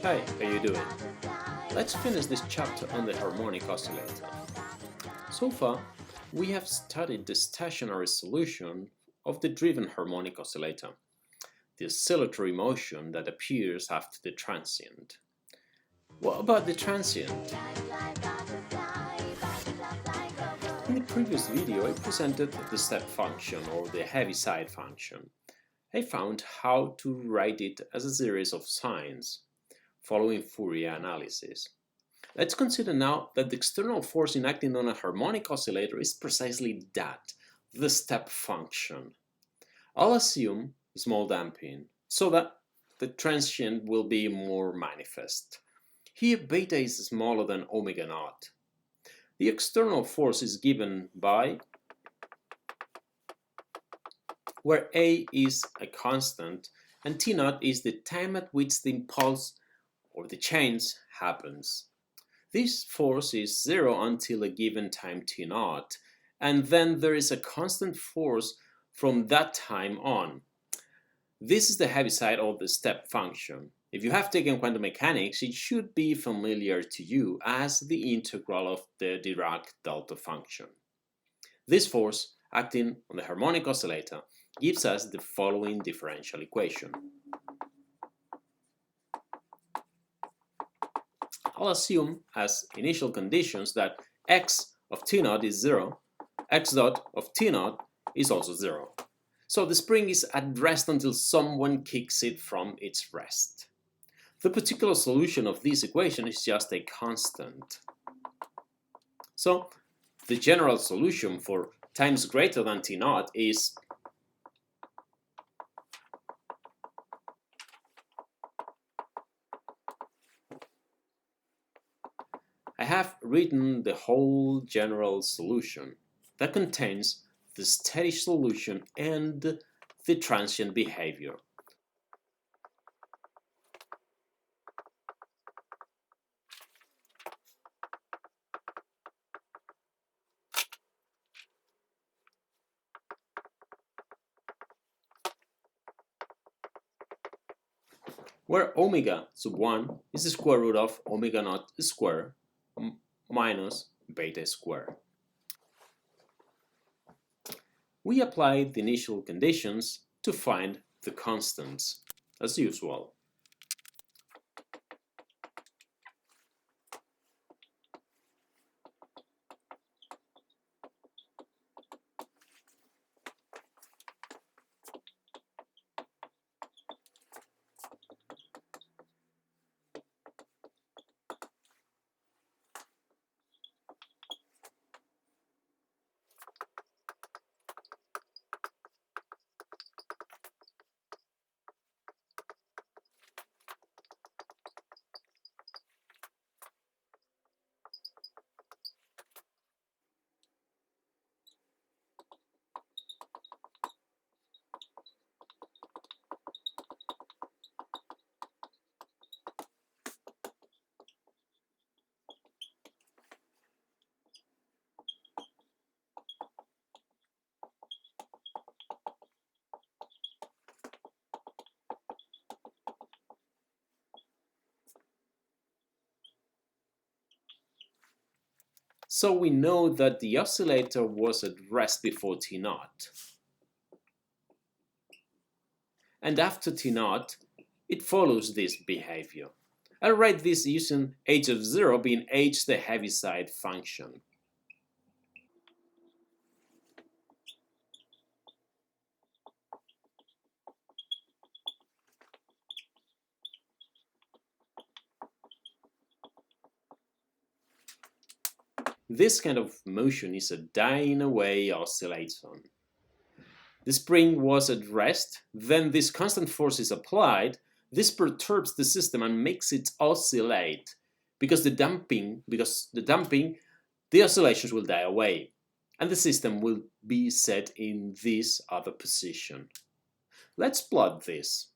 Hey, how you doing? Let's finish this chapter on the harmonic oscillator. So far, we have studied the stationary solution of the driven harmonic oscillator, the oscillatory motion that appears after the transient. What about the transient? In the previous video, I presented the step function or the Heaviside function. I found how to write it as a series of signs, following Fourier analysis. Let's consider now that the external force acting on a harmonic oscillator is precisely that, the step function. I'll assume small damping, so that the transient will be more manifest. Here beta is smaller than omega naught. The external force is given by where A is a constant and T naught is the time at which the impulse or the change happens. This force is zero until a given time T naught, and then there is a constant force from that time on. This is the Heaviside of the step function. If you have taken quantum mechanics, it should be familiar to you as the integral of the Dirac delta function. This force, acting on the harmonic oscillator, gives us the following differential equation. I'll assume as initial conditions that x of t naught is 0, x dot of t naught is also 0. So the spring is at rest until someone kicks it from its rest. The particular solution of this equation is just a constant. So the general solution for times greater than t naught is I have written the whole general solution that contains the steady solution and the transient behavior. Where omega sub 1 is the square root of omega naught square minus beta square. We apply the initial conditions to find the constants, as usual. So we know that the oscillator was at rest before t naught. And after t naught, it follows this behavior. I'll write this using h of 0 being h the Heaviside function. This kind of motion is a dying away oscillation. The spring was at rest, then this constant force is applied, this perturbs the system and makes it oscillate. Because the damping, the oscillations will die away, and the system will be set in this other position. Let's plot this.